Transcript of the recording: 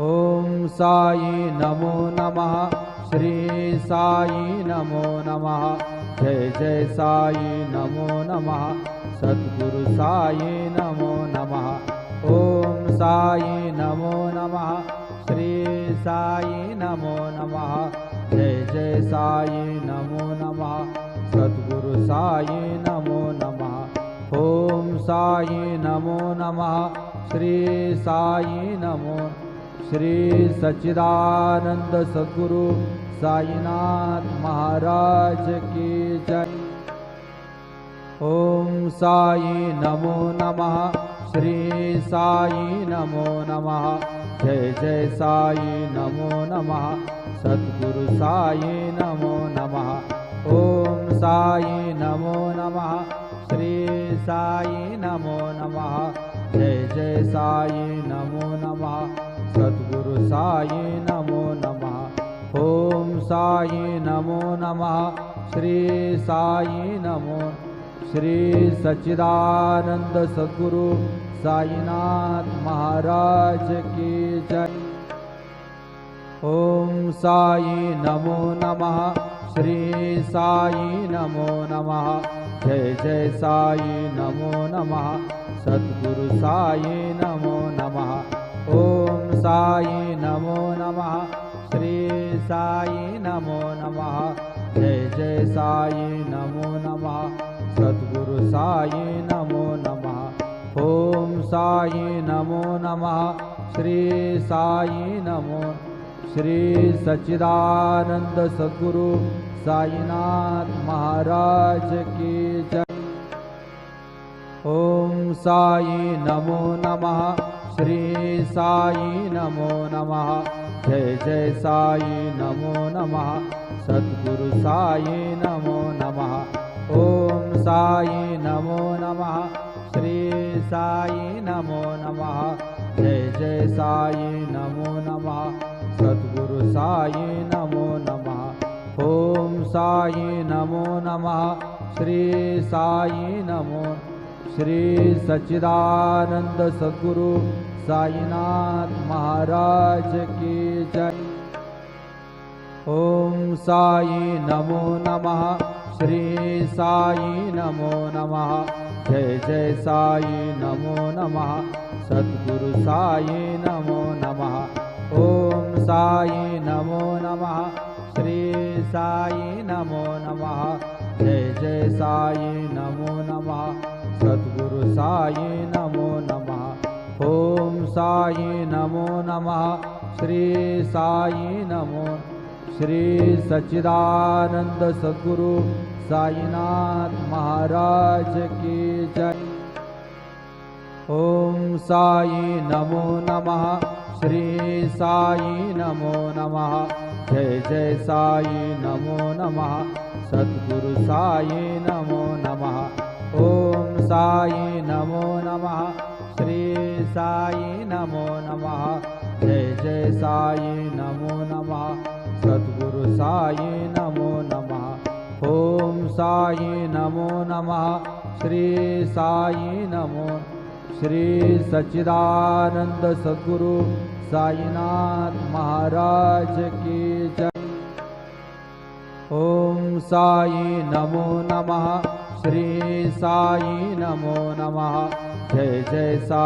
ओम साई नमो नमः। श्री साई नमो नमः। जय जय साई नमो नमः। सद्गुरु साई नमो नमः। ओम साई नमो नमः। श्री साई नमो नमः। जय जय साई नमो नमः। सद्गुरु साई नमो नमः। ओम साई नमो नमः। श्री साई नमो। श्री सच्चिदानंद सद्गुरु साईनाथ महाराज की जय। ओम साई नमो नमः। श्री साई नमो नमः। जय जय साई नमो नमः। सद्गुरु साई नमो नमः। ओम साई नमो नमः। श्री साई नमो नमः। जय जय साई नमो नमः। सद्गुरु साई नमो नमः। ओम साई नमो नमः। श्री साई नमो। श्री सच्चिदानंद सद्गुरु साईनाथ महाराज की जय। ओम साई नमो नमः। श्री साई नमो नमः। जय जय साई नमो नमः। सद्गुरु साई नमो नमः। ओम साई नमो नमः। श्री साई नमो नमः। जय जय साई नमो नमः। सद्गुरु साई नमो नमः। ओम साई नमो नमः। श्री साई नमो। श्री सच्चिदानंद सद्गुरु साईनाथ महाराज की जय। ओम साई नमो नमः। श्री साई नमो नमः। जय जय साई नमो नमः। सद्गुरु साई नमो नमः। ओम साई नमो नमः। श्री साई नमो नमः। जय जय साई नमो नमः। सद्गुरु साई नमो नमः। ओम साई नमो नमः। श्री साई नमो। श्री सच्चिदानंद सद्गुरु साईनाथ महाराज की जय। ओम साई नमो नमः। श्री साई नमो नमः। जय जय साई नमो नमः। सद्गुरु साई नमो नमः। ओम साई नमो नमः। श्री साई नमो नमः। जय जय साई नमो नमः। सद्गुरु साई नमो नमः। ओम साई नमो नमः। श्री साई नमो। श्री सच्चिदानंद सद्गुरु साईनाथ महाराज की जय। ओम साई नमो नमः। श्री साई नमो नमः। जय जय साई नमो नमः। सद्गुरु साई नमो नमः। ओम साई नमो नमः। श्री साई नमो नमः। जय जय साई नमो नमः। सद्गुरु साई नमो नमः। ओम साई नमो नमः। श्री साई नमो। श्री सच्चिदानंद सद्गुरु साईनाथ महाराज की जय। ओम साई नमो नमः। श्री साई नमो नमः। जय जय साई।